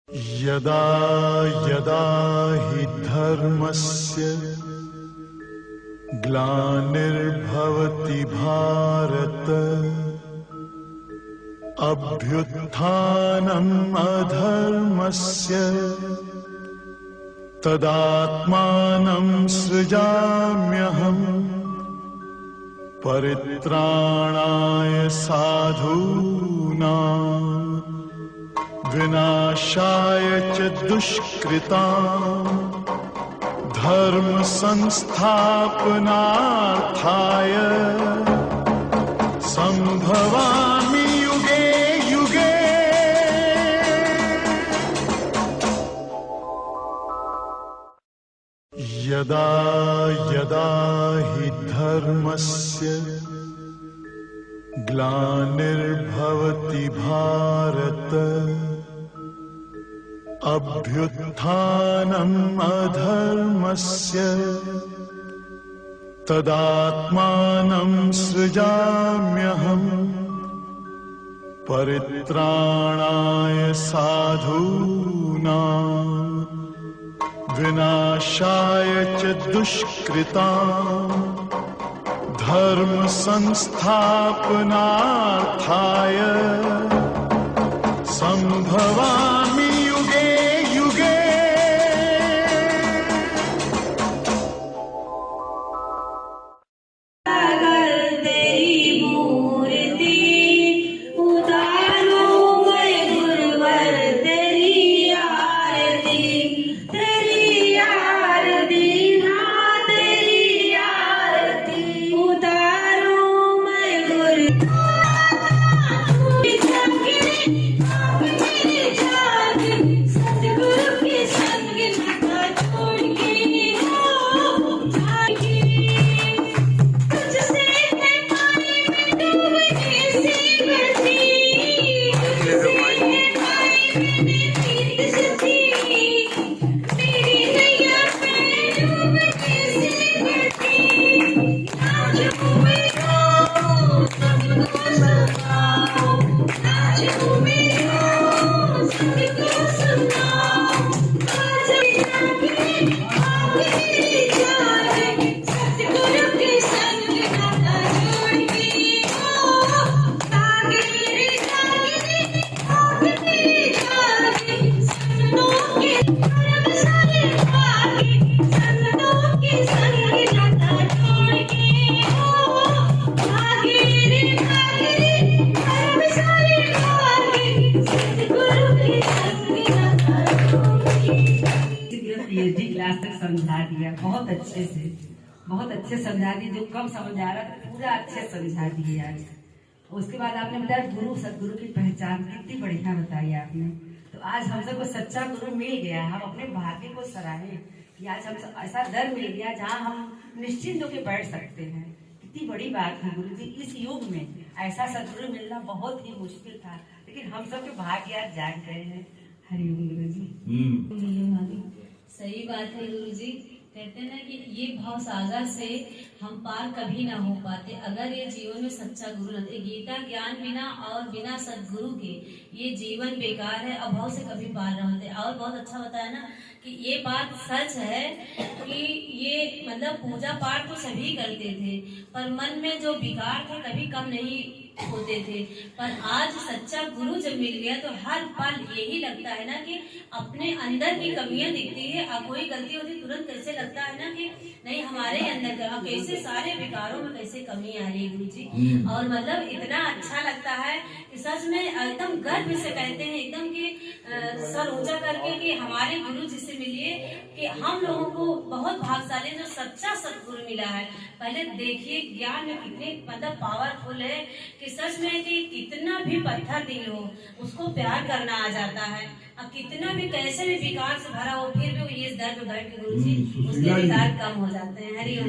यदा यदा हि धर्मस्य ग्लानिर्भवति भारत अभ्युत्थानम् अधर्मस्य तदात्मानं सृजाम्यहम् परित्राणाय साधूनां विनाशाय च दुष्कृतां धर्म संस्थापनार्थाय संभवामि युगे युगे। यदा यदा हि धर्मस्य ग्लानिर्भवति भारत अभ्युत्थानम् अधर्मस्य तदात्मानं सृजाम्यहम् परित्राणाय साधूनां विनाशाय च दुष्कृतां धर्म संस्थापनार्थाय संभवामि युगे युगे। क्लास तक समझा दिया बहुत अच्छे समझा दिए। जो कम समझ आ रहा था पूरा अच्छे समझा दिए आज। उसके बाद आपने बताया गुरु सदगुरु की पहचान, कितनी बढ़िया बताई आपने। तो आज हम सबको सच्चा गुरु मिल गया। हम अपने भाग्य को सराहें कि आज हम ऐसा दर मिल गया जहाँ हम निश्चिंत होकर बैठ सकते हैं। कितनी बड़ी बात है गुरु जी। इस युग में ऐसा सदगुरु मिलना बहुत ही मुश्किल था, लेकिन हम सबके भाग्य आज जाग गए हैं। हरिओम गुरु जी। सही बात है गुरुजी। कहते हैं ना कि ये भाव सागर से हम पार कभी ना हो पाते अगर ये जीवन में सच्चा गुरु न थे। गीता ज्ञान बिना और बिना सदगुरु के ये जीवन बेकार है, अभाव से कभी पार न होते। और बहुत अच्छा बताया ना कि ये बात सच है कि ये मतलब पूजा पाठ तो सभी करते थे, पर मन में जो विकार थे कभी कम नहीं होते थे। पर आज सच्चा गुरु जब मिल गया तो हर पल यही लगता है ना कि अपने अंदर की कमियां दिखती है। अब कोई गलती होती तुरंत कैसे लगता है ना कि नहीं हमारे अंदर का कैसे सारे विकारों में कैसे कमी आ रही है गुरु जी। और मतलब इतना अच्छा लगता है कि सच में एकदम गर्व से कहते हैं एकदम कि सर ऊंचा करके कि हमारे गुरु जी से मिलिए कि हम लोगों को बहुत भाग्यशाली जो सच्चा सदगुरु मिला है। पहले देखिए ज्ञान में कितने मतलब पावरफुल है कि सच में कि कितना भी पत्थर दिल हो उसको प्यार करना आ जाता है। अब कितना भी कैसे भी विकार से भरा हो फिर भी ये दर्द बैठ के गुरु जी उसके विकार कम हो जाते हैं। हरिओम।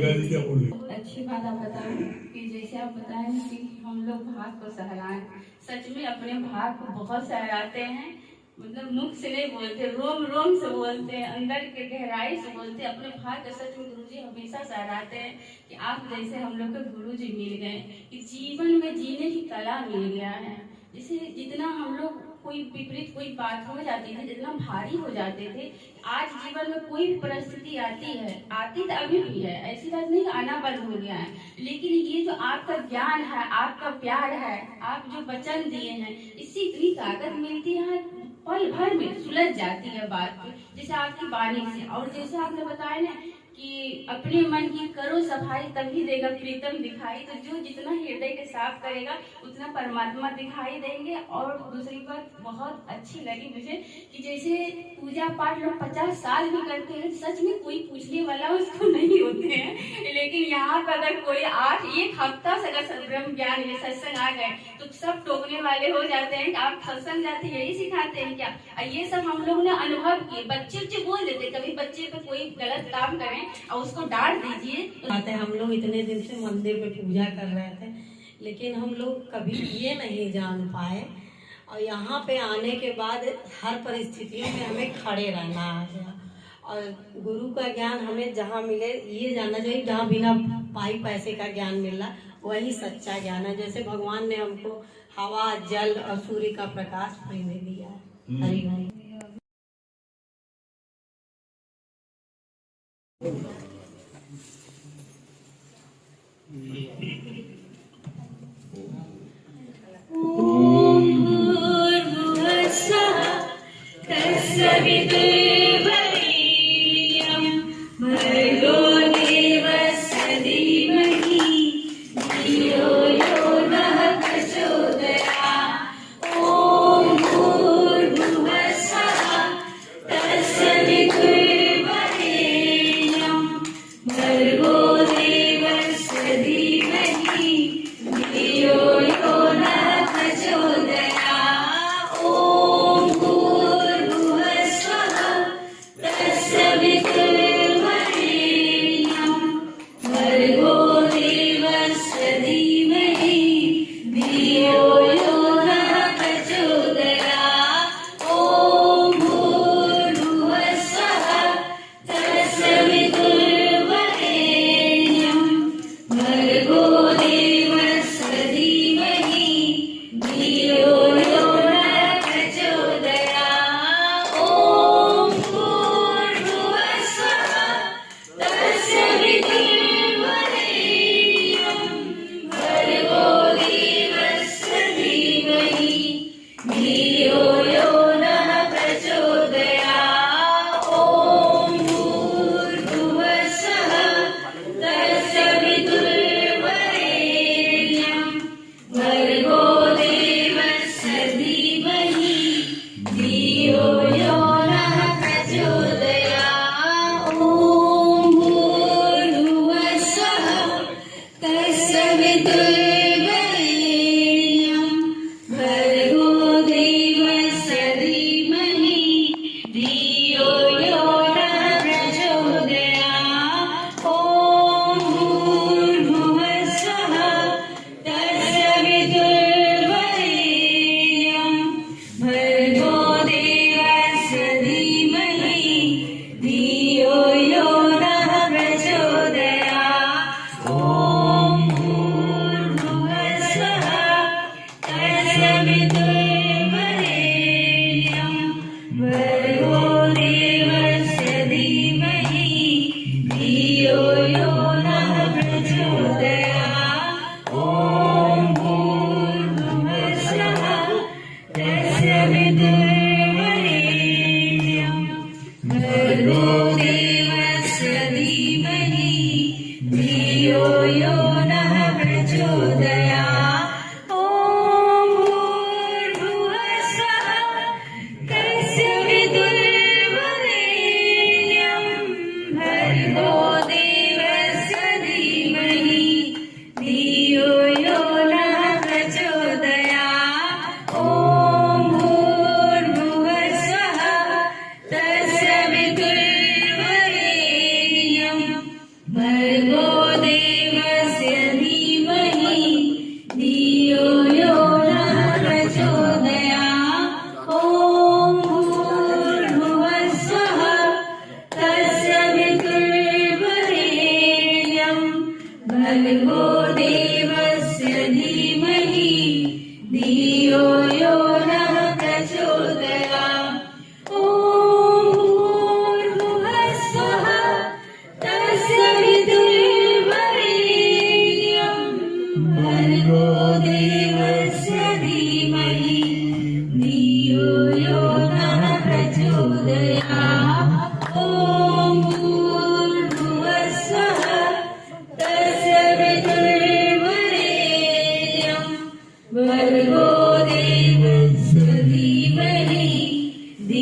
अच्छी बात आप बताएं कि जैसे आप बताएं कि हम लोग भाग को सहराएं। सच में अपने भाग को बहुत सहराते हैं। मतलब मुख से नहीं बोलते, रोम रोम से बोलते हैं, अंदर के गहराई से बोलते हैं। अपने भाग के सच में गुरुजी हमेशा सहराते हैं कि आप जैसे हम लोग के गुरुजी मिल गए, कि जीवन में जीने की कला मिल गया है। जैसे जितना हम लोग कोई विपरीत कोई बात हो जाती थी, इतना भारी हो जाते थे। आज जीवन में कोई भी परिस्थिति आती तो अभी भी है, ऐसी बात नहीं आना बंद हो गया है, लेकिन ये जो आपका ज्ञान है, आपका प्यार है, आप जो वचन दिए हैं, इससे इतनी ताकत मिलती है, पल भर में सुलझ जाती है बात, जैसे आपकी वाणी से। और जैसे आपने बताया ना कि अपने मन की करो सफाई तभी देगा प्रीतम दिखाई, तो जो जितना हृदय के साफ करेगा उतना परमात्मा दिखाई देंगे। और दूसरी बात बहुत अच्छी लगी मुझे कि जैसे पूजा पाठ लोग 50 साल भी करते हैं, सच में कोई पूछने वाला उसको नहीं होते हैं, लेकिन यहाँ पर अगर कोई 1 हफ्ता से अगर ब्रह्म ज्ञान ये सत्संग आ गए तो सब टोकने वाले हो जाते हैं कि आप सत्संग जाते यही सिखाते हैं क्या। ये सब हम लोग ने अनुभव किए, बच्चे बोल देते, कभी बच्चे पे कोई गलत काम करें और उसको डांट दीजिए। हम लोग इतने दिन से मंदिर पे पूजा कर रहे थे, लेकिन हम लोग कभी ये नहीं जान पाए, और यहाँ पे आने के बाद हर परिस्थितियों में हमें खड़े रहना है। और गुरु का ज्ञान हमें जहाँ मिले ये जानना चाहिए, जहाँ बिना पाई पैसे का ज्ञान मिल रहा वही सच्चा ज्ञान है। जैसे भगवान ने हमको हवा, जल और सूर्य का प्रकाश फ्री में दिया है। हरि हरि।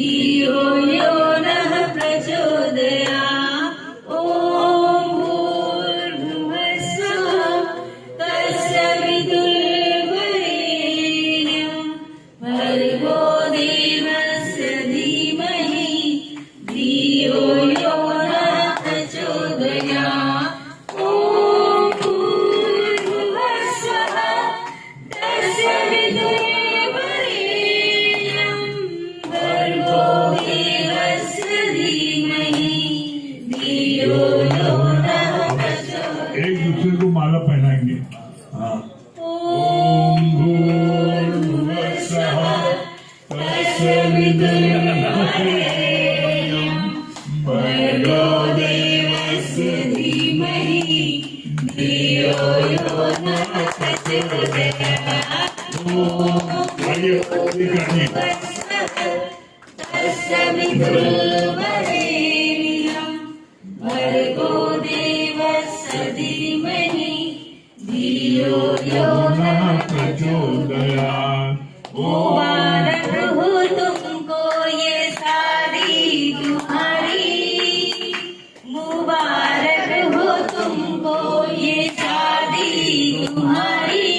धियो यो नः प्रचोदयात्। ॐ भूर्भुवः स्वः तस्य वितुर्वरेण्यं भर्गो देवस्य धीमहि धियो यो नः प्रचोदयात्। ॐ भूर्भुवः स्वः तस्य वितुर्वरेण्यं भर्गो देवस्य धीमहि धियो यो नः प्रचोदयात्। एक दूसरे को माला पहनाएंगे। हाँ। ओम भूर्भुवः स्वः तस्य वितुर्वरेण्यं भर्गो देवस्य धीमहि धियो यो नः प्रचोदयात्। आइए, दिखाइए। तस्य वितुर्वरेण्यं भर्गो देवस्य धीमहि धियो यो नः प्रचोदयात्। मुबारक हो तुमको ये शादी तुम्हारी, मुबारक हो तुमको ये शादी तुम्हारी,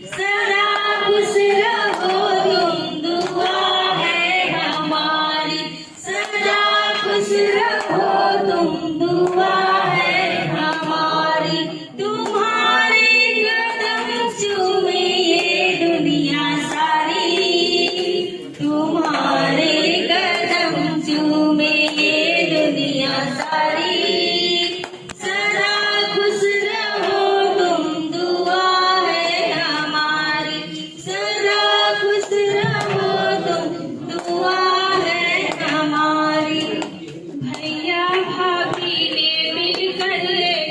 सदा खुश रहो तुम दुआ है हमारी, सदा खुश रहो तुम दुआ है हमारी, तुम्हारे कदम चूमे ये दुनिया सारी, तुम्हारे कदम चूमे ये दुनिया सारी, सदा खुश रहो तुम दुआ है हमारी, सदा खुश रहो तुम दुआ है हमारी। भैया भाभी ने मिलकर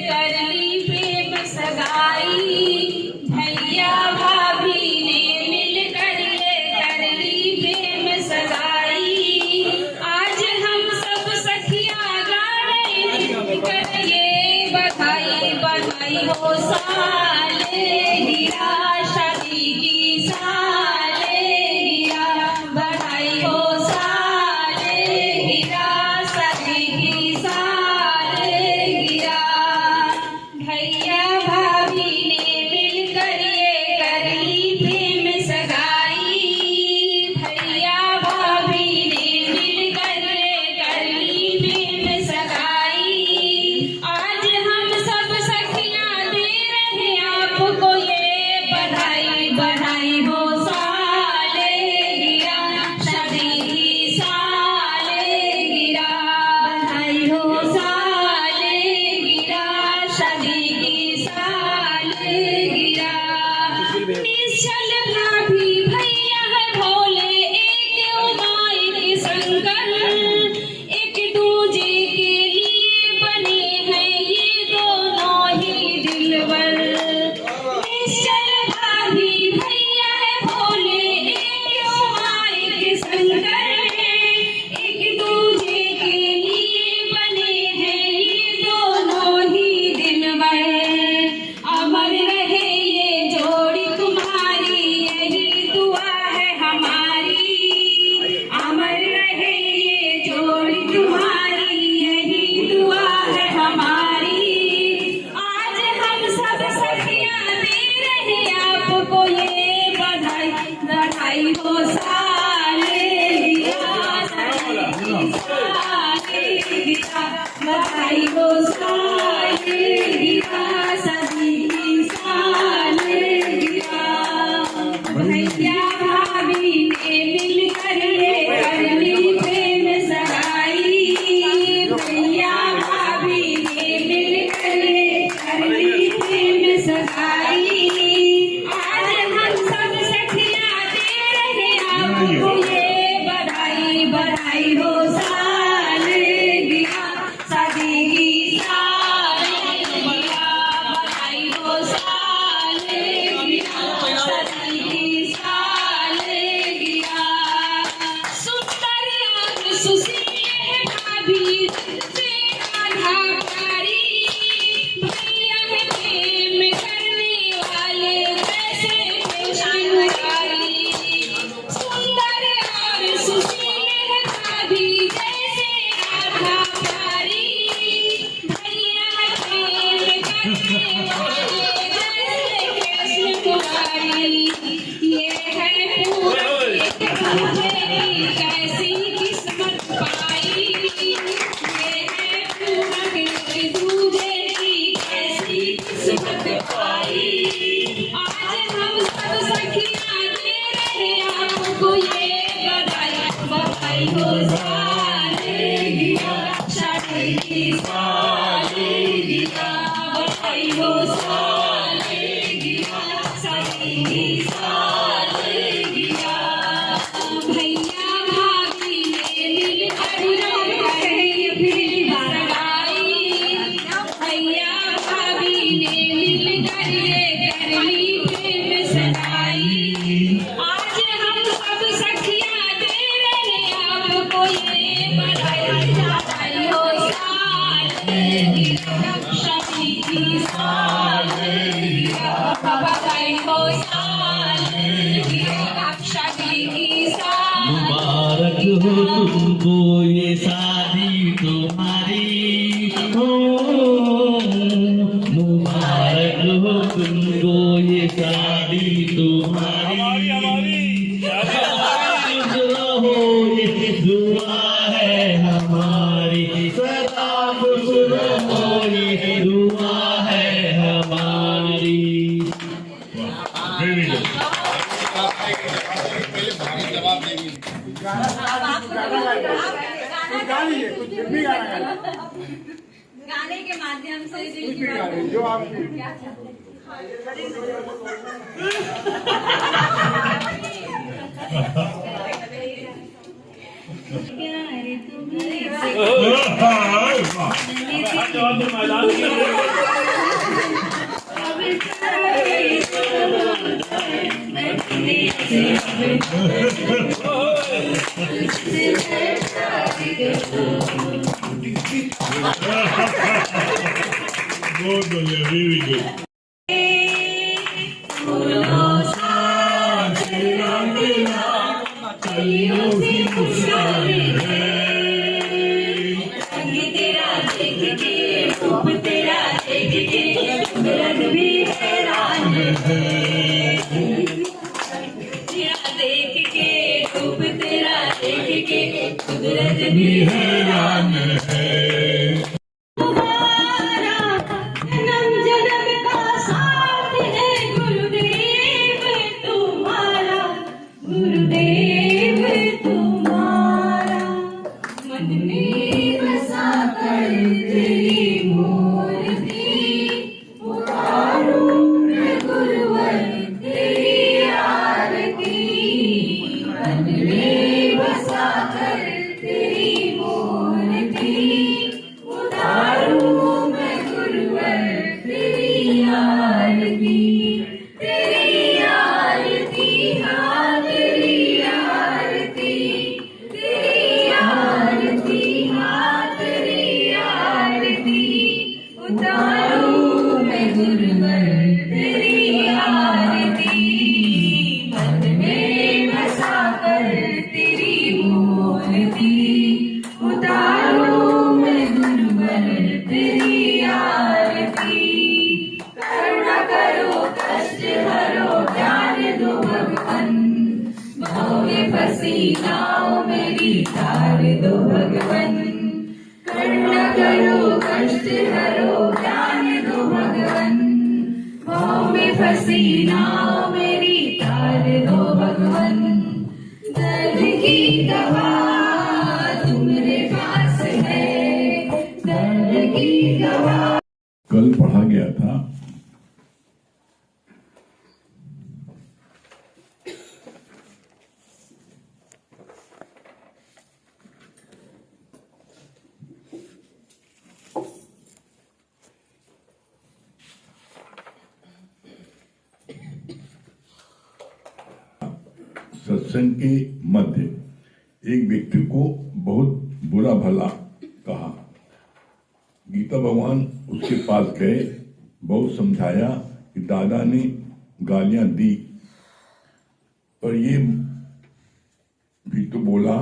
कर ली प्रेम सगाई, भैया भाभी ने मिलकर कर ली प्रेम सगाई, आज हम सब सखियां गाने करिए बधाई, बधाई हो सालेगिरा शादी की सालेगिरा, बधाई हो सालेगिरा शादी की सालेगिरा। भैया भाभी ने मिलकर कर ली प्रेम सगाई, भैया भाभी ने मिलकर कर ली प्रेम सगाई, आज हम सब सखियां दे रहे आपको ये बधाई, बधाई हो सालेगिरा शादी की सालेगिरा, बधाई हो सालेगिरा शादी की सालेगिरा। निश्चल भाभी भैया है भोले एक उमाई के शंकर, एक दूजे के लिए बने हैं ये दोनों ही दिलबर। निश्चल भाभी भैया है भोले एक उमाई के शंकर, एक दूजे के लिए बने हैं ये दोनों ही दिलबर। अमर रहे ये जोड़ी तुम्हारी यही दुआ है हमारी, अमर रहे ये जोड़ी तुम्हारी यही दुआ है हमारी, आज हम सब सखियां दे रहे आपको ये बधाई, बधाई हो सालेगिरा सालेगिरा, बधाई हो सालेगिरा शादी की सालेगिरा। भैया भाभी ने मिलकर कर ली प्रेम सगाई, भैया भाभी ने मिलकर कर ली प्रेम सगाई, आज हम सब सखियां दे रहे आपको ये बधाई, बधाई हो सालेगिरा शादी की सालेगिरा, बधाई हो सालेगिरा शादी की सालेगिरा। सुंदर और सुशील है भाभी से राधा प्यारी, भैया है प्रेम करने वाले जैसे कृष्ण मुरारी। सुंदर और सुशील है भैया भाभी ने मिलकर भैया भाभी ने मिलकर ये करनी प्रेम सगाई। आज हम सब सखियां दे रहे आपको ये बधाई। हो सालगिरह रक्षा की सालगिरह, बधाई हो सालगिरह रक्षा की सालगिरह। मुबारक हो तुमको ये शादी तुम्हारी हो, मुबारक हो तुमको ये शादी तुम्हारी। हो ये दुआ है हमारी, सदा खुश रहो ये दुआ है हमारी। Very good. गाने के माध्यम से जो आप प्यारे तुम्हें बहुत बढ़िया, वेरी गुड। तेरा देख के रूप तेरा देख के रंग भी हैरान है। तेरा देख के रूप तेरा देख के कुदरत भी हैरान है। तुम्हारा जन्म जन्म का साथ है गुरुदेव तुम्हारा, गुरुदेव तुम्हारा। मन में बसा कर तेरी मूर्ति उतारूं मैं गुरुवर तेरी आरती। मन में बसा कर तेरी मूर्ति उतारूं मैं गुरुवर तेरी आरती। तेरी आरती हाँ तेरी आरती, तेरी आरती हाँ तेरी आरती। उतारूं मैं गुरुवर तेरी आरती। मन में बसा कर तेरी मूर्ति उतारूं मैं गुरुवर तेरी आरती। करुणा करो कष्ट हरो ज्ञान दो भगवन, भाव में फंसी नाव मेरी तार दो भगवन। करुणा करो कष्ट हरो ज्ञान दो भगवन, भाव में फंसी नाव मेरी तार दो भगवन। दर्द की दवा तुम्हारे पास है, दर्द की दवा। कल पढ़ा गया था सत्संग के मध्य एक व्यक्ति को बहुत बुरा भला कहा। गीता भगवान उसके पास गए, बहुत समझाया कि दादा ने गालियां दी, पर ये भी तो बोला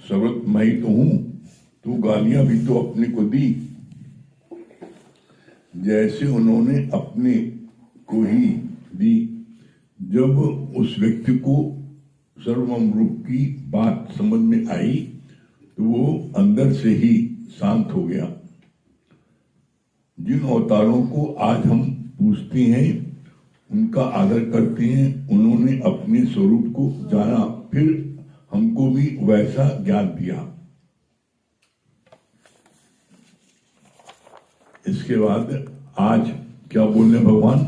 सर्वत मैं ही तो हूं, तू गालियां भी तो अपने को दी। जैसे उन्होंने अपने को ही दी। जब उस व्यक्ति को सर्वम रूप की बात समझ में आई तो वो अंदर से ही शांत हो गया। जिन अवतारों को आज हम पूजते हैं, उनका आदर करते हैं, उन्होंने अपने स्वरूप को जाना, फिर हमको भी वैसा ज्ञान दिया। इसके बाद आज क्या बोलने भगवान,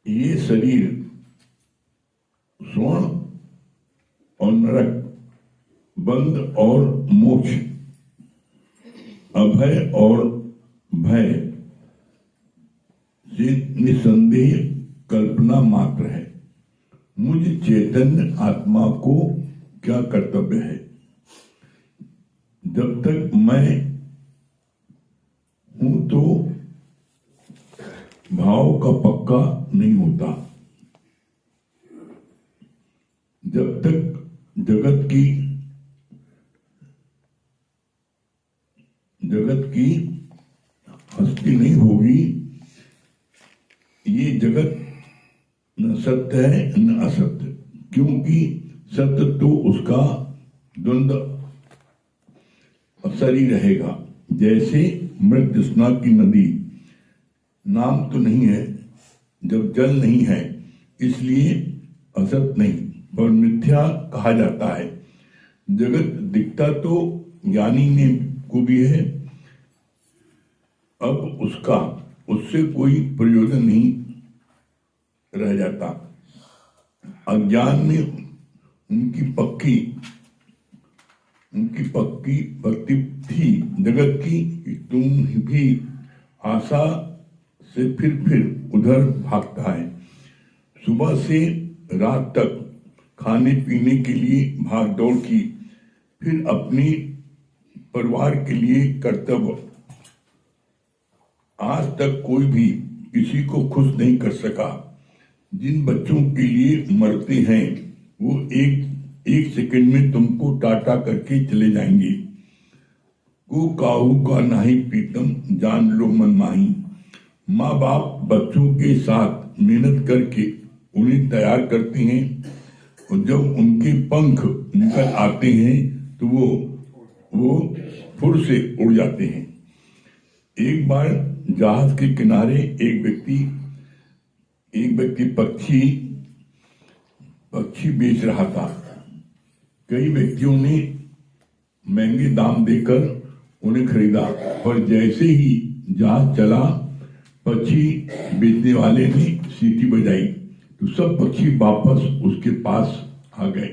ये शरीर स्वर्ण और नरक, बंध और मोक्ष, अभय और भय से निसंदेह कल्पना मात्र है। मुझ चैतन्य आत्मा को क्या कर्तव्य है? जब तक मैं हूं तो भाव का पक्का नहीं होता। जब तक जगत की हस्ती नहीं होगी, ये जगत न सत्य है न असत्य, क्योंकि सत्य तो उसका द्वंद्व असर ही रहेगा। जैसे मृत तृष्णा की नदी नाम तो नहीं है जब जल नहीं है, इसलिए असत नहीं पर मिथ्या कहा जाता है। जगत दिखता तो ज्ञानी ने को भी है, अब उससे कोई प्रयोजन नहीं रह जाता। अज्ञान में उनकी पक्की भक्ति थी जगत की, कि तुम भी आशा से फिर उधर भागता है। सुबह से रात तक खाने पीने के लिए भाग दौड़ की, फिर अपने परिवार के लिए कर्तव्य। आज तक कोई भी किसी को खुश नहीं कर सका। जिन बच्चों के लिए मरते हैं वो एक सेकंड में तुमको टाटा करके चले जाएंगे। को काहू का नाही प्रीतम, जान लो मन माही। माँ बाप बच्चों के साथ मेहनत करके उन्हें तैयार करते हैं, और जब उनके पंख निकल आते हैं तो वो फुर से उड़ जाते हैं। एक बार जहाज के किनारे एक व्यक्ति पक्षी बेच रहा था। कई व्यक्तियों ने महंगे दाम देकर उन्हें खरीदा, पर जैसे ही जहाज चला पक्षी बेचने वाले ने सीटी बजाई तो सब पक्षी वापस उसके पास आ गए।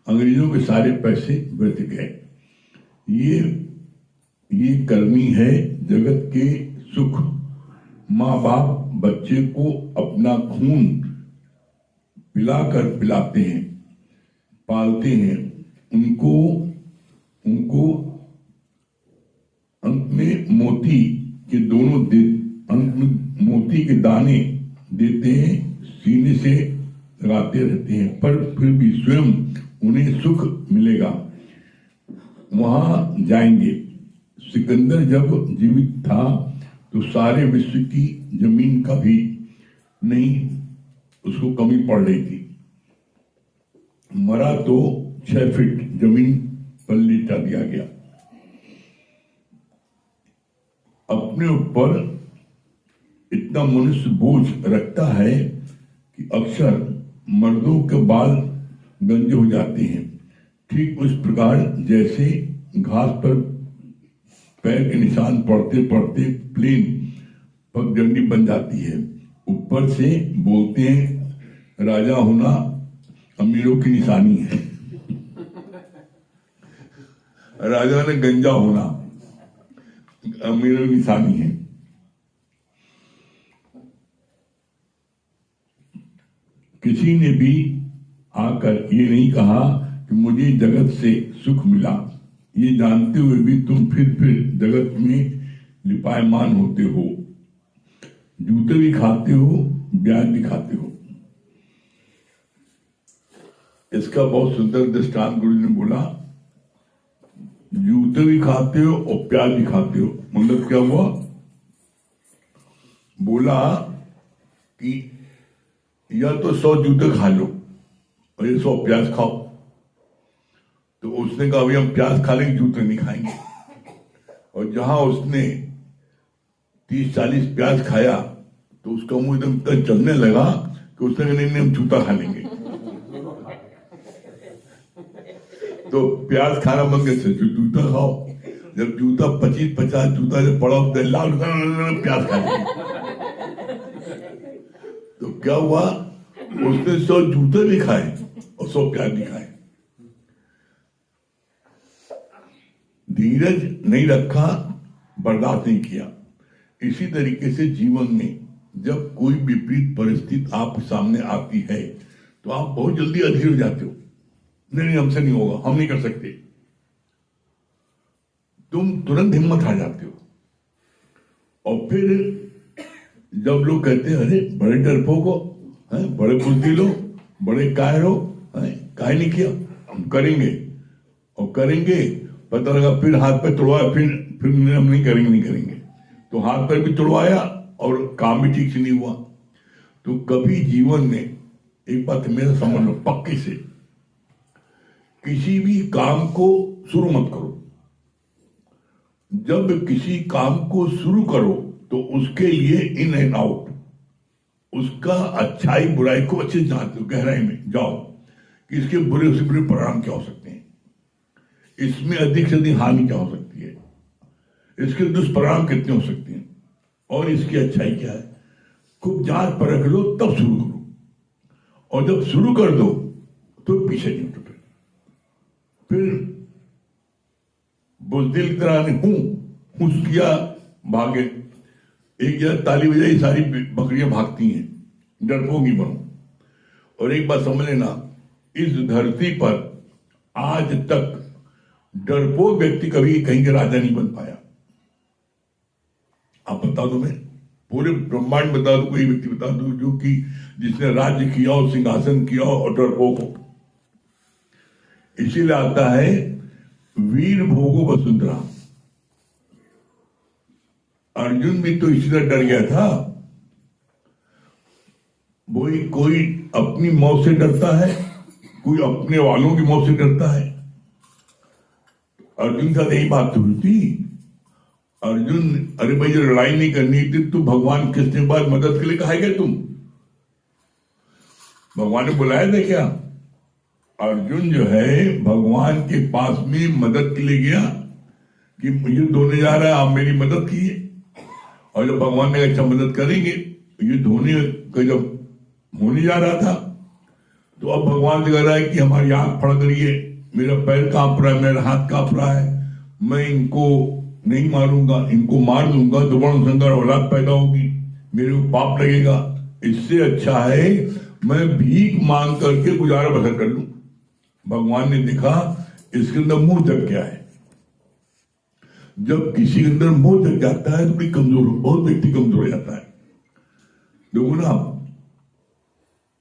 अंग्रेजों के सारे पैसे व्यर्थ गए। ये करनी है जगत के सुख। माँ बाप बच्चे को अपना खून पिलाकर पिलाते हैं, पालते हैं, उनको अंत में मोती के दाने देते हैं, सीने से लगाते रहते हैं, पर फिर भी स्वयं उन्हें सुख मिलेगा। वहां जाएंगे। सिकंदर जब जीवित था तो सारे विश्व की जमीन का भी नहीं उसको कमी पड़ रही थी। मरा तो 6 फीट जमीन पर लेटा दिया गया। अपने ऊपर इतना मनुष्य बोझ रखता है कि अक्सर मर्दों के बाल गंजे हो जाते हैं। ठीक उस प्रकार जैसे घास पर पैर के निशान पड़ते पड़ते प्लेन पगडंडी बन जाती है। ऊपर से बोलते हैं राजा होना अमीरों की निशानी है, राजा ने गंजा होना अमीरों की निशानी है। किसी ने भी आकर ये नहीं कहा कि मुझे जगत से सुख मिला। ये जानते हुए भी तुम फिर जगत में लिपायमान होते हो। जूते भी खाते हो, ब्याज भी खाते हो। इसका बहुत सुंदर दृष्टांत गुरु ने बोला, जूते भी खाते हो और प्याज भी खाते हो। मतलब क्या हुआ? बोला कि या तो 100 जूते खा लो और ये 100 प्याज खाओ। तो उसने कहा भाई हम प्याज खा लेंगे, जूते नहीं खाएंगे। और जहां उसने 30-40 प्याज खाया तो उसका मुंह एकदम चलने लगा कि उसने कहा नहीं हम जूता खा लेंगे। तो प्याज खाना बंद कैसे, तो जूता खाओ। जब जूता 25-50 जूता जब पड़ा होता है, लाल प्याज खा लिया। तो क्या हुआ, उसने 100 जूते भी खाए और 100 प्याज भी खाए। धीरज नहीं रखा, बर्दाश्त नहीं किया। इसी तरीके से जीवन में जब कोई विपरीत परिस्थिति आपके सामने आती है तो आप बहुत जल्दी अधीर हो जाते हो। नहीं, हमसे नहीं होगा, हम नहीं कर सकते। तुम तुरंत हिम्मत हार जाते हो। और फिर जब लोग कहते हैं अरे बड़े डरपोक हो, बड़े बुद्धिल हो, बड़े कायर हो, काहे नहीं किया, हम करेंगे। और करेंगे, पता लगा फिर हाथ पे तोड़वाया, फिर हम नहीं करेंगे। तो हाथ पैर भी तोड़वाया और काम भी ठीक से नहीं हुआ। तो कभी जीवन में एक बात मेरा समझ लो पक्के से, किसी भी काम को शुरू मत करो। जब किसी काम को शुरू करो तो उसके लिए इन एंड आउट, उसका अच्छाई बुराई को अच्छे जांच लो, गहराई में जाओ कि इसके बुरे से बुरे परिणाम क्या हो सकते हैं, इसमें अधिक से अधिक हानि क्या हो सकती है, इसके दुष्परिणाम कितने हो सकते हैं, और इसकी अच्छाई क्या है। खूब जांच परख लो, तब शुरू करो। और जब शुरू कर दो तो पीछे नहीं हटो। फिर बुजदिल की तरह हूं किया, भागे। एक जगह ताली बजाई, सारी बकरियां भागती हैं, डरपोक ही बनो। और एक बात समझ लेना, इस धरती पर आज तक डरपोक व्यक्ति कभी कहीं का राजा नहीं बन पाया। आप बता दो, मैं पूरे ब्रह्मांड बता दो, कोई व्यक्ति बता दो जो कि जिसने राज्य किया हो, सिंहासन किया हो और डरपोक हो। इसीलिए आता है वीर भोगो वसुंधरा। अर्जुन भी तो इसी तरह डर गया था। वही कोई अपनी मौत से डरता है, कोई अपने वालों की मौत से डरता है। अर्जुन का यही बात हुई थी। अर्जुन, अरे भाई जो लड़ाई नहीं करनी थी तो भगवान कृष्ण के बाद मदद के लिए कहा गया तुम? भगवान ने बुलाया था क्या? अर्जुन जो है भगवान के पास में मदद के लिए गया कि युद्ध होने जा रहा है, आप मेरी मदद कीजिए। और जब भगवान ने अच्छा मदद करेंगे, युद्ध होने का जब होने जा रहा था तो अब भगवान से कह रहा है कि हमारी आंख फड़क रही है, मेरा पैर कांप रहा है, मेरा हाथ कांप रहा है, मैं इनको नहीं मारूंगा, इनको मार दूंगा तो वर्ण संकर औलाद पैदा होगी, मेरे को पाप लगेगा। इससे अच्छा है मैं भीख मांग करके गुजारा बसर कर लूं। भगवान ने देखा इसके अंदर मोह जग गया है। जब किसी के अंदर मोह जग जाता है तो बड़ी कमजोर, बहुत व्यक्ति कमजोर हो जाता है। देखो ना,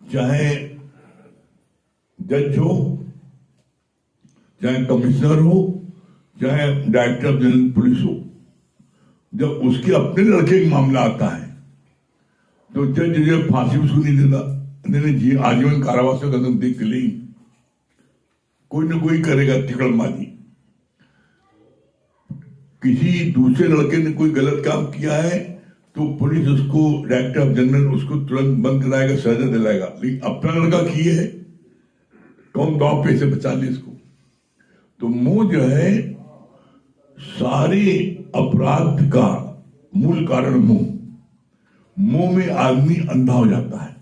चाहे जज हो, चाहे कमिश्नर हो, चाहे डायरेक्टर ऑफ जनरल पुलिस हो, जब उसके अपने लड़के का मामला आता है तो जज जब फांसी उसको नहीं देता, नहीं जी आजीवन कारावास का कदम देख के ले, कोई ना कोई करेगा टिकड़बाजी। किसी दूसरे लड़के ने कोई गलत काम किया है तो पुलिस उसको, डायरेक्टर ऑफ जनरल उसको तुरंत बंद कराएगा, सजा दिलाएगा। लेकिन अपना लड़का किए है, कौन दांव पे से बचा ले इसको। तो मोह जो है सारे अपराध का मूल कारण मोह में आदमी अंधा हो जाता है,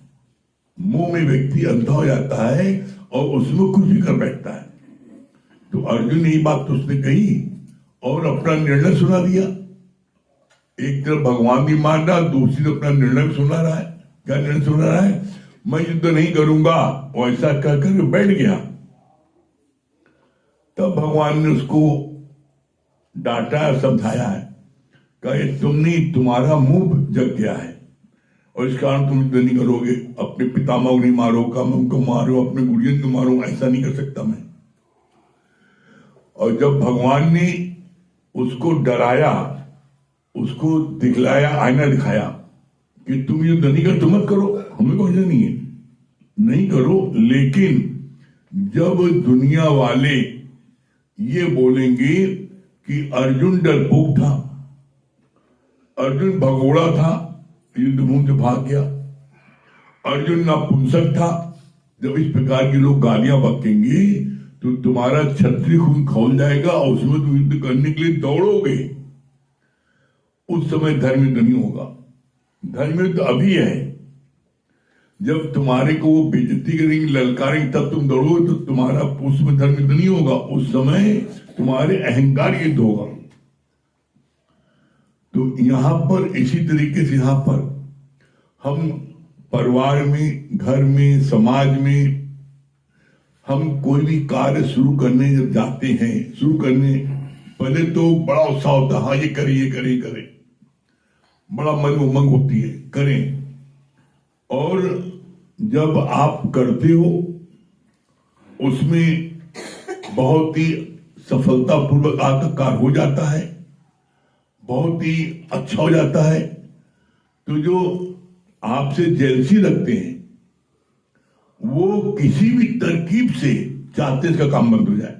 मोह में व्यक्ति अंधा हो जाता है और उसमें कुछ भी कर बैठता है। तो अर्जुन ने ये बात तो उसने कही और अपना निर्णय सुना दिया। एक तरफ भगवान भी मान रहा, दूसरी तरफ अपना निर्णय भी सुना रहा है। क्या निर्णय सुना रहा है? मैं युद्ध नहीं करूंगा, और ऐसा कहकर बैठ गया। तब भगवान ने उसको डांटा, समझाया है, कहा तुमने, तुम्हारा मुंह जग गया है और इस कारण तुम युद्ध नहीं करोगे। अपने पितामह को नहीं मारो, कामों को मारो, अपने गुरुजन को मारो, ऐसा नहीं कर सकता मैं। और जब भगवान ने उसको डराया, उसको दिखलाया, आईना दिखाया कि तुम युद्ध नहीं कर, तुम मत करो, हमें कोई नहीं है, नहीं करो। लेकिन जब दुनिया वाले ये बोलेंगे कि अर्जुन डरपोक था, अर्जुन भगोड़ा था, युद्ध भूमि से भाग गया, अर्जुन नपुंसक था, जब इस प्रकार के लोग गालियां बकेंगे तो तुम्हारा क्षत्रिय खून खौल जाएगा और उसमें तुम युद्ध करने के लिए दौड़ोगे। उस समय धर्म युद्ध नहीं होगा। धर्म युद्ध अभी है, जब तुम्हारे को वो बेइज्जती करेंगे, ललकारेंगे, तब तुम दौड़ोगे, तो तुम्हारा उसमें धर्म युद्ध नहीं होगा। उस समय तुम्हारे अहंकार युद्ध होगा। तो यहां पर इसी तरीके से यहां पर हम परिवार में, घर में, समाज में हम कोई भी कार्य शुरू करने जब जाते हैं, शुरू करने पहले तो बड़ा उत्साह होता है, हाँ ये करें, ये करें, ये करें, बड़ा मन उमंग होती है, करें। और जब आप करते हो उसमें बहुत ही सफलतापूर्वक आपका कार्य हो जाता है, बहुत ही अच्छा हो जाता है, तो जो आपसे जेलसी रखते हैं वो किसी भी तरकीब से चाहते हैं इसका काम बंद हो जाए।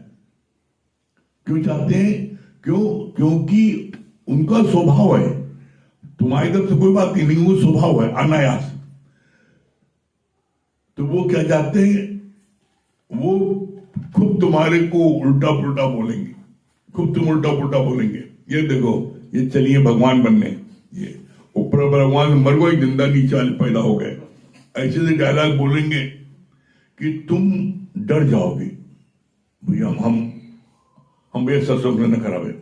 क्यों चाहते हैं? क्योंकि उनका स्वभाव है, तुम्हारी तरफ से कोई बात नहीं, वो स्वभाव है अनायास। तो वो क्या चाहते हैं? वो खूब तुम्हारे को उल्टा पुल्टा बोलेंगे, खूब तुम उल्टा पुल्टा बोलेंगे। ये देखो, ये चलिए भगवान बनने, ये ऊपर भगवान मर गए, जिंदा नीचे पैदा हो गए, ऐसे से डायलॉग बोलेंगे कि तुम डर जाओगे। भैया हम ये सत्संग न खराब है,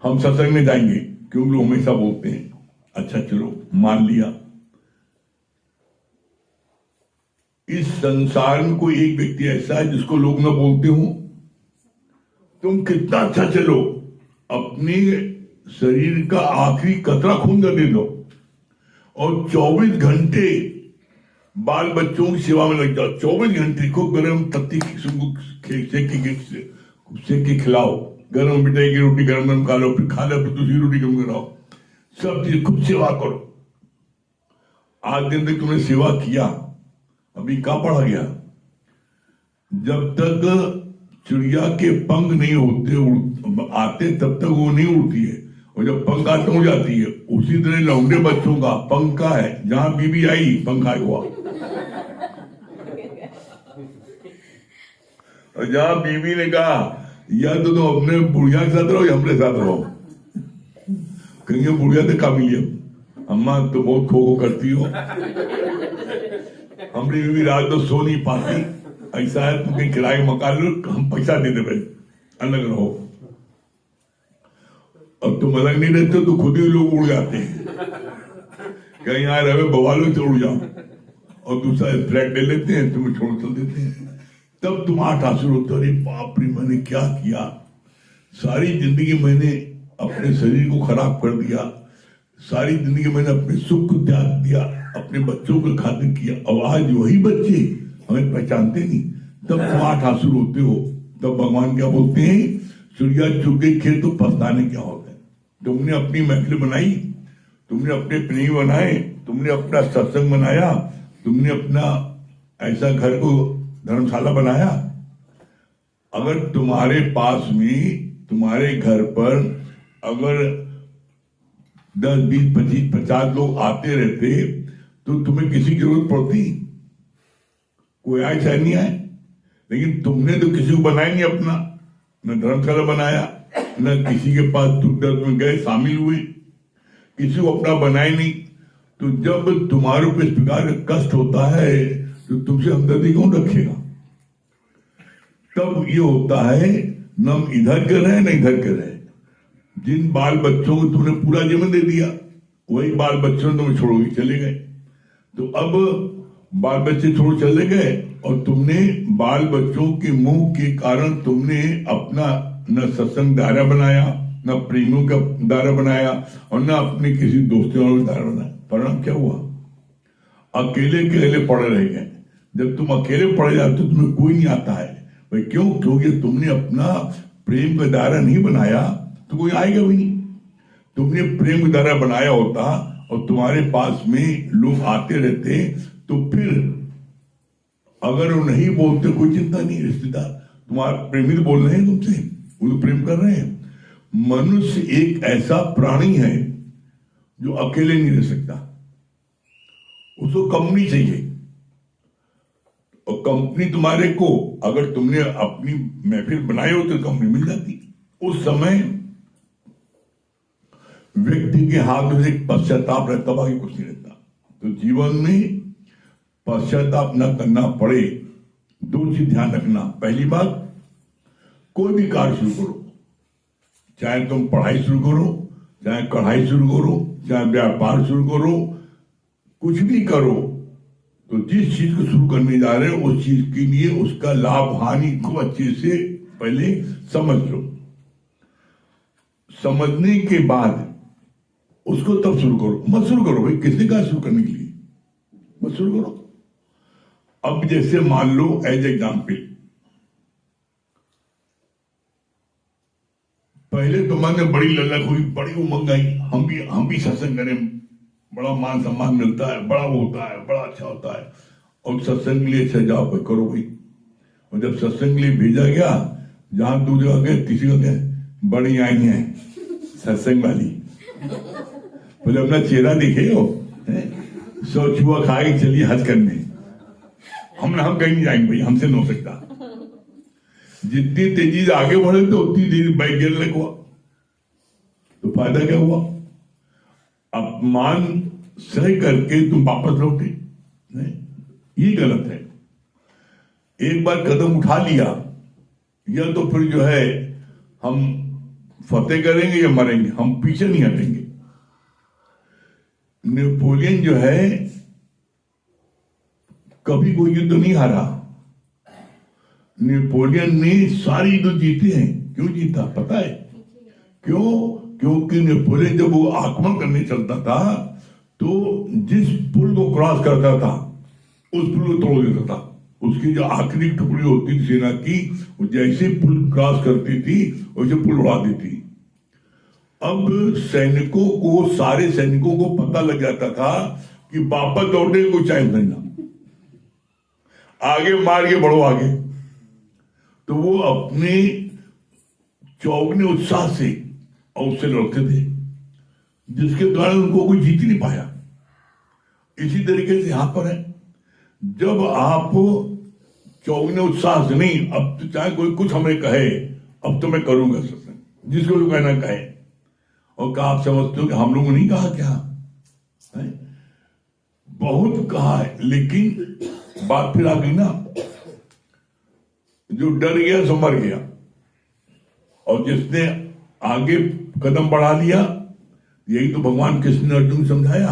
हम सत्संग में जाएंगे, क्योंकि लोग हमेशा बोलते हैं। अच्छा चलो मान लिया। इस संसार में कोई एक व्यक्ति ऐसा है जिसको लोग न बोलते हो। तुम कितना अच्छा चलो, अपने शरीर का आखिरी कतरा खून दे दो और 24 घंटे बाल बच्चों की सेवा में लग जाओ। 24 घंटे को गरम तत्ती सेक के खिलाओ, गरम मिठाई की रोटी गरम गरम खा लो, फिर खा लो, फिर दूसरी रोटी गरम कराओ, सब चीज खूब सेवा करो। आज दिन तक तुमने सेवा किया, अभी कहां पढ़ा गया? जब तक चिड़िया के पंख नहीं होते आते तब तक वो नहीं उड़ती है, और जब पंख आते हो जाती है। उसी तरह लौंडे बच्चों का पंख का है, जहां बीबी आई पंख आया हुआ, और जहां बीबी ने कहा या तो तुम अपने बुढ़िया के साथ रहो या हमारे साथ रहो, कहीं बुढ़िया तो काबिल है, अम्मा तो बहुत खो करती हो, हमारी बीवी रात तो सो नहीं पाती, ऐसा है तुम कहीं किराए मकान लो, हम पैसा दे दे भाई, अलग रहो। अब तुम अलग नहीं रहते तो खुद ही लोग उड़ जाते हैं, कहीं यहाँ रहे बवालों से उड़ जाओ, और दूसरा फ्लैट ले लेते हैं, तुम्हें छोड़ चल देते हैं। तब तुम आठ आंसू होते, अरे बाप रे मैंने क्या किया, सारी जिंदगी मैंने अपने शरीर को खराब कर दिया, सारी जिंदगी मैंने अपने सुख को त्याग दिया, अपने बच्चों को खातिर किया, अब आज वही बच्चे हमें पहचानते नहीं। तब तुम आठ आंसू होते हो। तब भगवान क्या बोलते हैं? सूर्या चुके खेत तो पछताने क्या होता है। तुमने अपनी महफिल बनाई, तुमने अपने प्रेमी बनाए, तुमने अपना सत्संग बनाया, तुमने अपना ऐसा घर को धर्मशाला बनाया। अगर तुम्हारे पास में, तुम्हारे घर पर अगर 10, 20, 25, 50 लोग आते रहते तो तुम्हें किसी की जरूरत पड़ती? कोई आए चाहे नहीं आए, लेकिन तुमने तो किसी को बनाया नहीं अपना, न धर्मशाला बनाया, न किसी के पास दुख दर्द में गए शामिल हुए, किसी को अपना बनाया नहीं। तो जब तुम्हारे ऊपर इस प्रकार का कष्ट होता है तो तुमसे हमदर्दी कौन रखेगा? तब ये होता है न हम इधर कर रहे हैं न इधर कर रहे हैं। जिन बाल बच्चों को तुमने पूरा जीवन दे दिया, वही बाल बच्चों ने तुम्हें छोड़ के चले गए। तो अब बाल बच्चे छोड़ चले गए और तुमने बाल बच्चों के मुंह के कारण तुमने अपना न सत्संग दायरा बनाया, न प्रेमियों का दायरा बनाया, और न अपने किसी दोस्तों का दायरा बनाया। परिणाम क्या हुआ? अकेले अकेले पड़े रह गए। जब तुम अकेले पड़ जाते तो तुम्हें कोई नहीं आता है। भाई क्यों? क्योंकि तुमने अपना प्रेम का दायरा नहीं बनाया तो कोई आएगा भी नहीं। तुमने प्रेम का दायरा बनाया होता और तुम्हारे पास में लोग आते रहते तो फिर अगर वो नहीं बोलते कोई चिंता नहीं। रिश्तेदार तुम्हारे प्रेमी तो बोल रहे हैं तुमसे, वो तो प्रेम कर रहे हैं। मनुष्य एक ऐसा प्राणी है जो अकेले नहीं रह सकता, उसको कंपनी चाहिए। और कंपनी तुम्हारे को, अगर तुमने अपनी महफिल बनाई हो तो कंपनी मिल जाती। उस समय व्यक्ति के हाथ में एक पश्चाताप रहता, बाकी कुछ नहीं रहता। तो जीवन में पश्चाताप न करना पड़े, दो चीज ध्यान रखना। पहली बात, कोई भी कार्य शुरू करो, चाहे तुम पढ़ाई शुरू करो, चाहे कढ़ाई शुरू करो, चाहे व्यापार शुरू करो, कुछ भी करो, तो जिस चीज को शुरू करने जा रहे हो उस चीज के लिए उसका लाभ हानि को अच्छे से पहले समझ लो। समझने के बाद उसको तब शुरू करो। मत शुरू करो भाई, किसने कहा शुरू करने के लिए, मत शुरू करो। अब जैसे मान लो एज एग्जाम्पल, पहले तो मन में बड़ी ललक हुई, बड़ी उमंग आई, हम भी सत्संग करें, बड़ा मान सम्मान मिलता है, बड़ा वो होता है, बड़ा अच्छा होता है। और सत्संग के लिए अच्छा जाओ भाई, करो भाई। और जब सत्संग के लिए भेजा गया, जहां दूसरे जगह गए, किसी को गए, बड़ी आई है सत्संग वाली, बोले अपना चेहरा देखे हो, सोचुआ खाए चलिए हज करने। हम कहीं नहीं जाएंगे भाई, हमसे नहीं हो सकता। जितनी तेजी से आगे बढ़े तो उतनी देर बाइक गिरने को, तो फायदा क्या हुआ? अपमान सह करके तुम वापस लौटे, ये गलत है। एक बार कदम उठा लिया, या तो फिर जो है हम फतेह करेंगे या मरेंगे, हम पीछे नहीं हटेंगे। नेपोलियन जो है कभी कोई युद्ध नहीं हारा। नेपोलियन ने सारी युद्ध जीते हैं। क्यों जीता पता है? क्यों? क्योंकि नेपोलियन जब वो आक्रमण करने चलता था तो जिस पुल को क्रॉस करता था उस पुल को तोड़ देता था। उसकी जो आखिरी टुकड़ी होती थी सेना की, वो जैसे पुल क्रॉस करती थी वैसे पुल उड़ा देती। अब सैनिकों को, सारे सैनिकों को पता लग जाता था कि वापस लौटने को चांस नहीं ना, आगे मार के बढ़ो आगे। तो वो अपने चौगने उत्साह से और उससे लड़ते थे, जिसके कारण उनको कोई जीत नहीं पाया। इसी तरीके से यहां पर है, जब आप चौगने उत्साह से नहीं, अब तो चाहे कोई कुछ हमें कहे, अब तो मैं करूंगा सत्संग, जिसको जो कहना कहे। और क्या आप समझते हो कि हम लोगों ने नहीं कहा क्या है? बहुत कहा है, लेकिन बात फिर आ गई ना, जो डर गया सो मर गया। और जिसने आगे कदम बढ़ा लिया, यही तो भगवान कृष्ण ने अर्जुन समझाया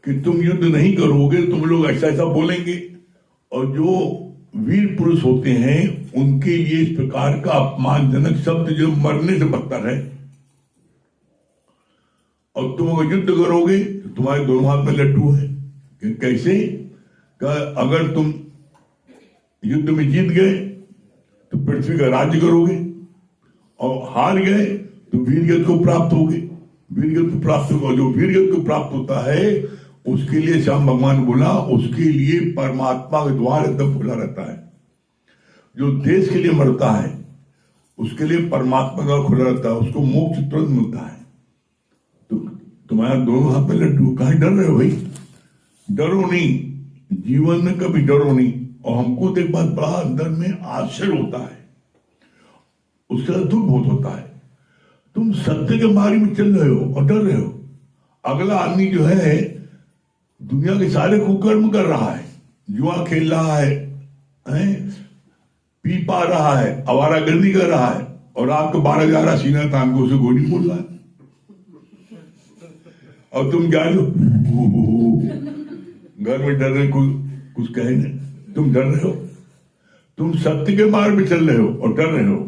कि तुम युद्ध नहीं करोगे, तुम लोग ऐसा ऐसा बोलेंगे। और जो वीर पुरुष होते हैं उनके लिए इस प्रकार का अपमानजनक शब्द जो मरने से बदतर है। और तुम अगर युद्ध करोगे तो तुम्हारे दोनों हाथ में लड्डू है। कि कैसे? अगर तुम युद्ध में जीत गए तो पृथ्वी का राज्य करोगे, और हार गए तो वीरगति को प्राप्त होगे। वीरगति को प्राप्त होगा, जो वीरगति को प्राप्त होता है उसके लिए श्याम भगवान बोला, उसके लिए परमात्मा का द्वार एकदम खुला रहता है। जो देश के लिए मरता है उसके लिए परमात्मा का खुला रहता है, उसको मोक्ष तुरंत मिलता है। तो तुम्हारा दोनों हाथ में लड्डू, कहीं डर रहे हो भाई? डरो नहीं, जीवन में कभी डरो नहीं। और हमको तो एक बात बड़ा अंदर में आश्चर्य होता है, उसका दुख बहुत होता है। तुम सत्य के मार्ग में चल रहे हो और डर रहे हो। अगला आदमी जो है दुनिया के सारे कुकर्म कर रहा है, जुआ खेल रहा है, पी पा रहा है, आवारागर्दी कर रहा है, और आपको 12-11 सीना तान को उसे गोली बोल रहा है। और तुम जा लो घर में डर रहे, कुछ कहे नहीं, तुम डर रहे हो। तुम सत्य के मार्ग में चल रहे हो और डर रहे हो।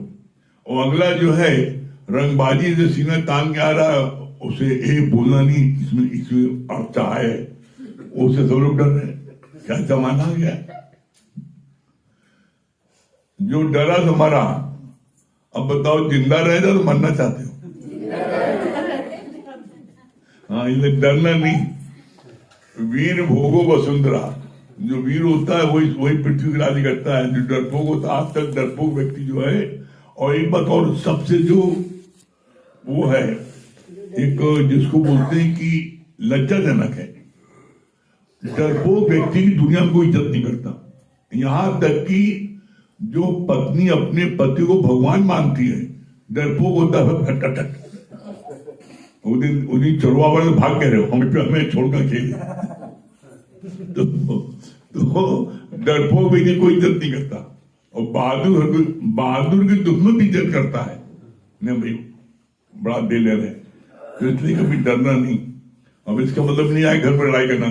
और अगला जो है रंगबाजी से सीना तान के आ रहा है, उसे बोलना नहीं, इसमें अर्थ है, उससे सब लोग डर रहे हैं। क्या जमाना आ गया? जो डरा तो मरा। अब बताओ, जिंदा रह जाओ तो मरना चाहते हो? हाँ, इसलिए डरना नहीं। वीर भोगो वसुंधरा, जो वीर होता है वही पृथ्वी की राज करता है। जो डरपोक होता है, आज तक डरपोक व्यक्ति जो है। और एक बात और, सबसे जो वो है, एक जिसको बोलते हैं कि लज्जाजनक है, डरपोक व्यक्ति की दुनिया में कोई इज्जत नहीं करता। यहां तक कि जो पत्नी अपने पति को भगवान मानती है, डरपोक होता है। उन्हीं चोरवा वाले भाग गए हमें छोड़कर खेले। तो डरपोक भी कोई इज्जत नहीं करता, और बहादुर की दुश्मन भी इज्जत करता है। नहीं भाई बड़ा दिल है, तो इसलिए कभी डरना नहीं। अब इसका मतलब नहीं आए घर पर लड़ाई करना।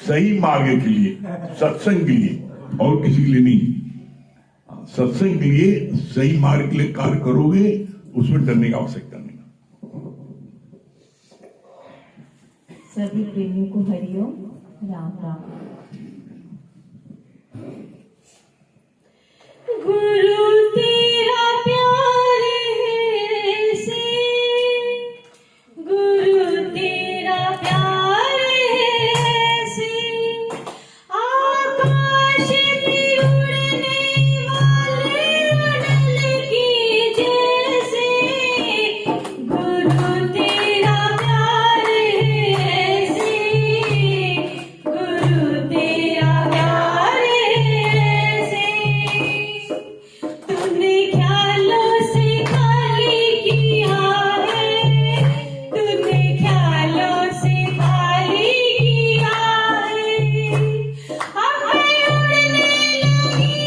सही मार्ग के लिए, सत्संग के लिए, और किसी के लिए नहीं। सत्संग के लिए, सही मार्ग के लिए कार्य करोगे, उसमें डरने की आवश्यकता नहीं। सभी प्रेमियों को हरिओम, राम राम। गुरु तेरा प्यार है से, गुरु तेरा प्यार है से, आकाश में उड़ने वाले अनल की जैसे, गुरु तेरा प्यार है से, गुरु तेरा प्यार है से। तूने ख्यालों से खाली किया है, तूने ख्यालों से खाली किया है। अब मैं उड़ने लगी,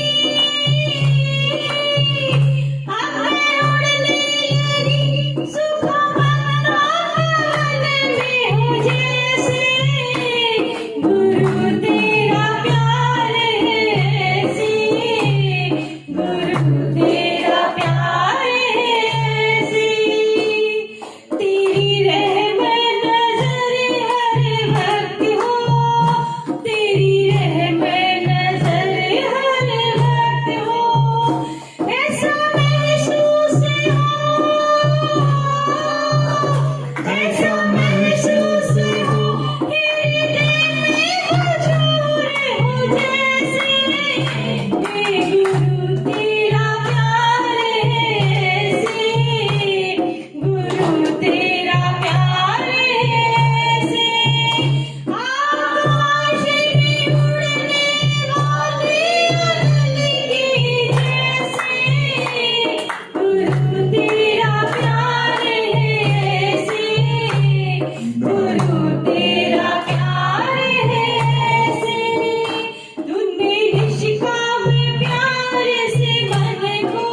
अब मैं उड़ने लगी, सुखमना पवन में हूँ जैसे, गुरु तेरा प्यार है से, गुरु तेरा प्यार है से। तेरी रहमत नजर हर वक्त हो, तेरी रहमत नजर हर वक्त हो, ऐसा महसूस हो, ऐसा महसूस हो, हृदय में हुजूर हो जैसे, हे गुरु तेरा प्यार है से, गुरु तेरा प्यार है से। आकाश में उड़ने वाले अनल की जैसे, गुरु तेरा प्यार है से, गुरु तेरा प्यार है से। तूने निष्काम प्यार से मन को,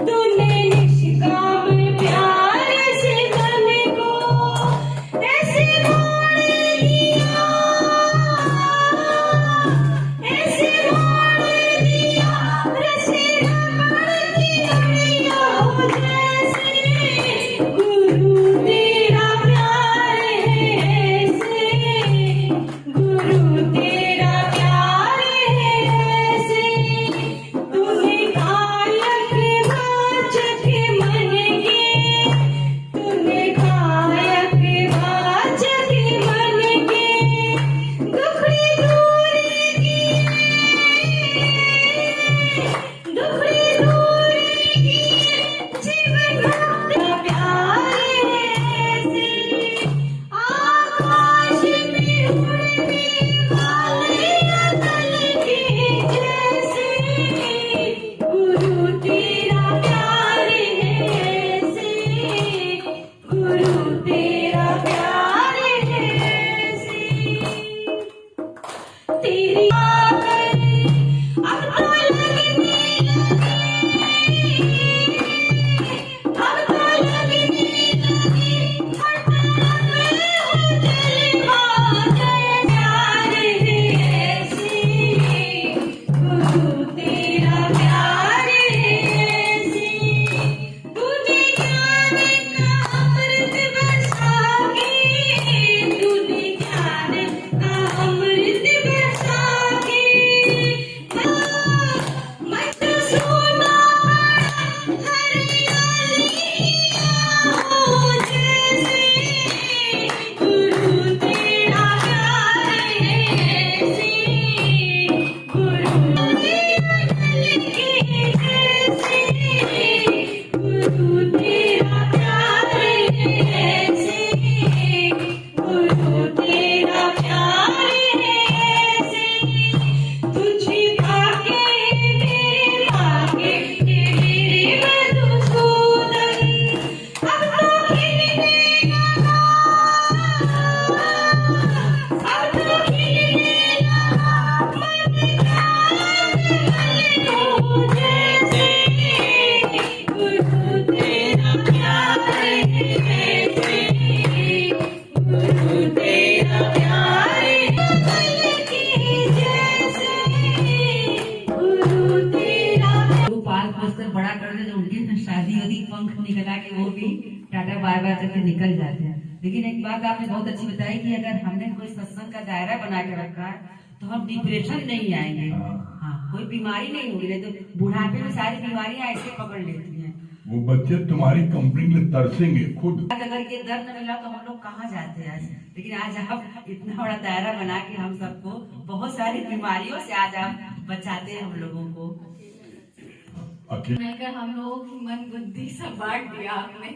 तूने निष्काम प्यार से मन को ऐसे मोड़ लिया, ऐसे मोड़ लिया, रसे रमण की अड़िया हो जैसे, गुरु तेरा प्यार है से, गुरु तेरा प्यार है से। तूने कायक वाचक मन के, तूने कायक वाचक मन के, दुखड़ी दूर किए, दुखड़ी दूर किए, जीवन का प्यार है से। आकाश में उड़ने वाले अनल के जैसे, गुरु तेरा प्यार है से, गुरु तेरा प्यार है से। तेरी अब तो लगने लगी, अब तो लगने लगी, हर तरफ में जलवा प्यार है से, गुरु तेरा प्यार है से। तूने ज्ञान का अमृत बरसा के, तूने ज्ञान का अमृत बरसा निकला कि वो भी टाटा बाय बाय करके निकल जाते हैं। लेकिन एक बात आपने बहुत अच्छी बताई कि अगर हमने कोई सत्संग का दायरा बना के रखा है तो हम डिप्रेशन नहीं आएंगे। हाँ, कोई बीमारी नहीं होगी, नहीं तो बुढ़ापे में सारी बीमारियां ऐसे पकड़ लेती हैं। वो बच्चे तुम्हारी कंपनी के लिए तरसेंगे खुद। अगर ये दर्द न मिला तो हम लोग कहाँ जाते हैं आज। लेकिन आज आप इतना बड़ा दायरा बना के हम सबको बहुत सारी बीमारियों से आज आप बचाते हैं हम लोगों को। मिलकर हम लोगों की मन बुद्धि सब बांट दिया आपने।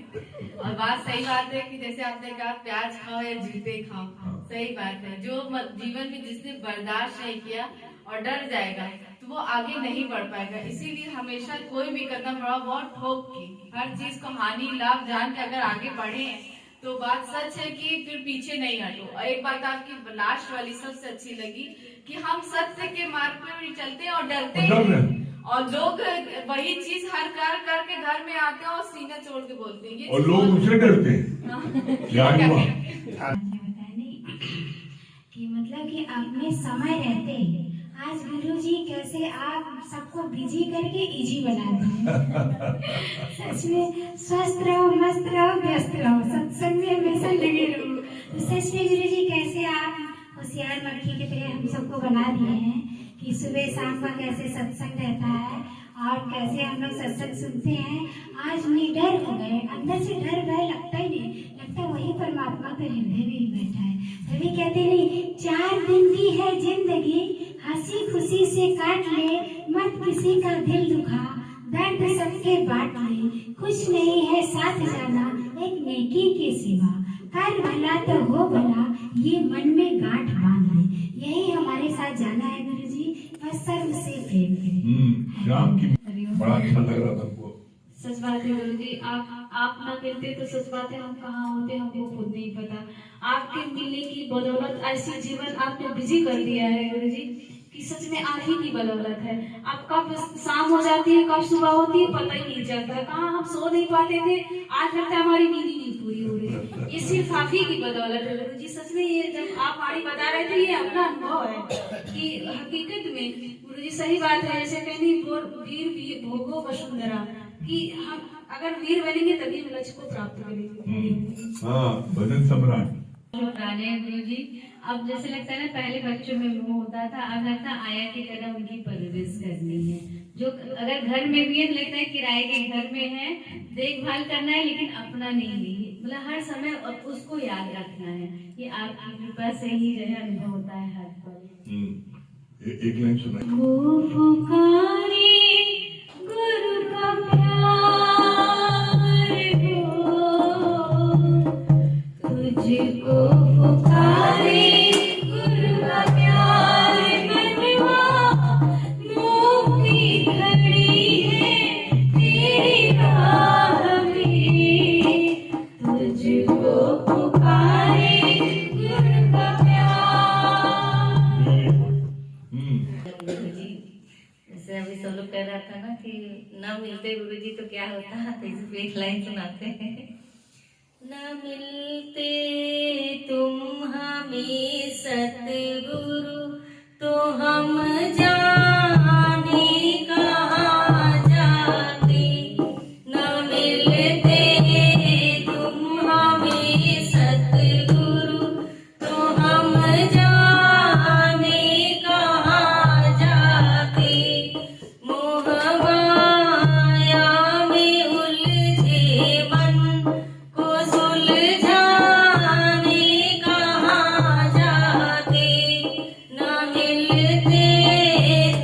और बात सही बात है कि जैसे आपने कहा प्याज खाओ या जूते खाओ, सही बात है। जो जीवन में जिसने बर्दाश्त नहीं किया और डर जाएगा तो वो आगे नहीं बढ़ पाएगा। इसीलिए हमेशा कोई भी कदम बढ़ाओ बहुत ठोक के, हर चीज को हानि लाभ जान के अगर आगे बढ़े तो बात सच है कि फिर पीछे नहीं हटो। और एक बात आपकी लास्ट वाली सबसे अच्छी लगी कि हम सत्य के मार्ग पर भी चलते हैं और डरते हैं, और लोग वही चीज हर कार्य करके घर में आते हैं और सीना छोड़ के बोलते हैं और लोग उसे डरते हैं। क्या हुआ? कि मतलब कि अपने समय रहते आज गुरुजी कैसे आप सबको बिजी करके इजी बना दिए। सच में स्वस्थ रहो, मस्त रहो, व्यस्त रहो, सत्संग में हमेशा लगे रहो। तो सच में गुरुजी कैसे आप होशियार मक्खी की तरह हम सबको बना दिए हैं कि सुबह शाम का कैसे सत्संग रहता है और कैसे हम लोग सत्संग सुनते हैं। आज निडर हो गए, अंदर से डर भय लगता ही नहीं, लगता वही परमात्मा तो हृदय में ही बैठा है। सभी कहते नहीं 4 दिन की है जिंदगी, हंसी खुशी से काट ले, मत किसी का दिल दुखा, दर्द सबके बांट ले, कुछ नहीं है साथ जाना एक नेकी के सिवा, कर भला तो हो भला, ये मन में गांठ बांध ले। यही हमारे साथ जाना है गुरुजी, बस सर्व से प्रेम करें। शाम की बड़ा अच्छा लग रहा था हमको। सच बात है गुरुजी, आप ना मिलते तो सच बात है हम कहाँ होते हमको खुद नहीं पता। आपके मिलने की बदौलत ऐसी जीवन आपने बिजी कर दिया है गुरुजी कि सच में आप ही की बदौलत है। आप कब शाम हो जाती है कब सुबह होती है पता ही नहीं चलता। कहाँ हम सो नहीं पाते थे, आज लगता है हमारी नींद ही नहीं पूरी हो रही है। ये सिर्फ आप ही की बदौलत है गुरुजी। सच में ये जब आप वाणी बता रहे थे ये अपना अनुभव है कि हकीकत में गुरुजी सही बात है। ऐसे कहनी वीर भोगो वसुंधरा कि हम अगर वीर बनेंगे तभी हम लक्ष्य को प्राप्त करेंगे। हाँ, भजन सम्राट पुराने गुरुजी, अब जैसे लगता है ना पहले बच्चों में मोह होता था, अब लगता है आया की तरह उनकी परवरिश करनी है। जो अगर घर में भी है तो लगता है किराए के घर में है, देखभाल करना है लेकिन अपना नहीं है, मतलब हर समय उसको याद रखना है। ये आपकी कृपा से ही जो है अनुभव होता है हर पल। एक लाइन सुनाई। वो पुकारे गुरु का प्यार हो, तुझको पुकारे गुरु का प्यार, मनवा मोह की घड़ी है तेरी राह में, तुझको पुकारे गुरु का प्यार। जैसे अभी सब लोग कह रहा था ना कि न मिलते गुरुजी तो क्या होता, तो इस एक लाइन सुनाते हैं। न मिलते तुम हमें सतगुरु, तो हम जाने कहाँ जाते। न मिलते तुम हमें सतगुरु, तो हम जाने कहाँ जाते। मोह माया में उलझे मन को सुलझाने कहाँ जाते। न मिलते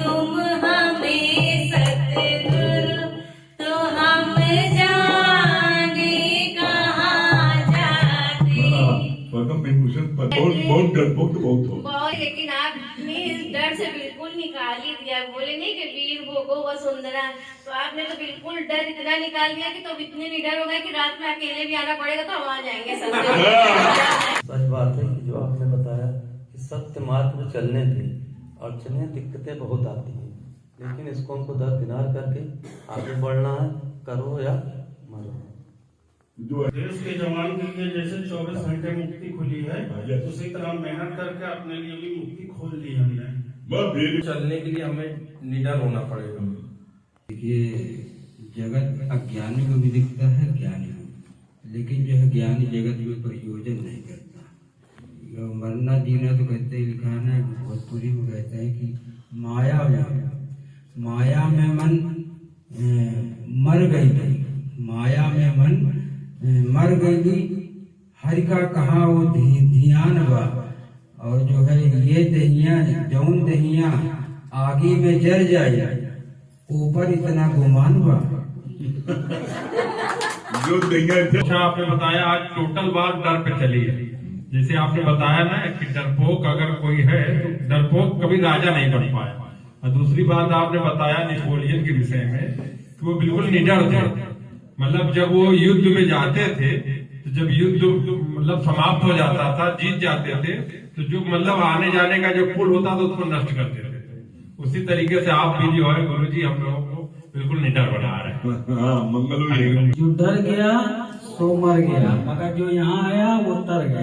तुम हमें सतगुरु, तो हम जाने कहाँ जाते। पद्म विभूषण बहुत डरपोक तो बहुत हो। बहुत, लेकिन आपने इस डर से बिल्कुल निकाल ही दिया। बोले नहीं कि वीर भोगो वसुंधरा, तो आपने तो बिल्कुल डर इतना निकाल दिया कि तो इतने निडर हो गए कि रात में अकेले भी आना पड़ेगा तो हम आ जाएंगे सब। सच बात है कि जो आपने बताया कि सत्य मार्ग में चलने पे अड़चने दिक्कतें बहुत आती हैं, लेकिन इसको हमको दरकिनार करके आगे बढ़ना है, करो या मरो। देश के जवान के लिए जैसे 24 घंटे मुक्ति खुली है, उसी तरह मेहनत करके अपने लिए भी मुक्ति खोल ली हमने। चलने के लिए हमें निडर होना पड़ेगा। ये जगत अज्ञानी को भी दिखता है, ज्ञानी को, लेकिन जो है ज्ञानी जगत में प्रयोजन नहीं करता। मरना जीना तो कहते ही लिखा है ना, भोजपुरी में कहते हैं कि माया में मन मर गई थी, माया में मन मर गई, हरि का कहा वो ध्यान बा। और जो है ये दहिया जौन दहिया आगे में जल जाए, ऊपर इतना गुमान बा। जो दहिया अच्छा आपने बताया आज टोटल बात डर पे चली है। जैसे आपने बताया ना कि डरपोक अगर कोई है तो डरपोक कभी राजा नहीं बन पाया। और दूसरी बात आपने बताया नेपोलियन के विषय में कि वो बिल्कुल निडर थे। मतलब जब वो युद्ध में जाते थे तो जब युद्ध मतलब समाप्त हो जाता था, जीत जाते थे, तो जो मतलब आने जाने का जो पुल होता था उसको नष्ट कर देते थे। उसी तरीके से आप भी जो है गुरुजी हम लोगों को बिल्कुल निडर बना रहे हैं। हाँ, मंगल जो डर गया सो मर गया, मगर जो यहाँ आया वो तर गया।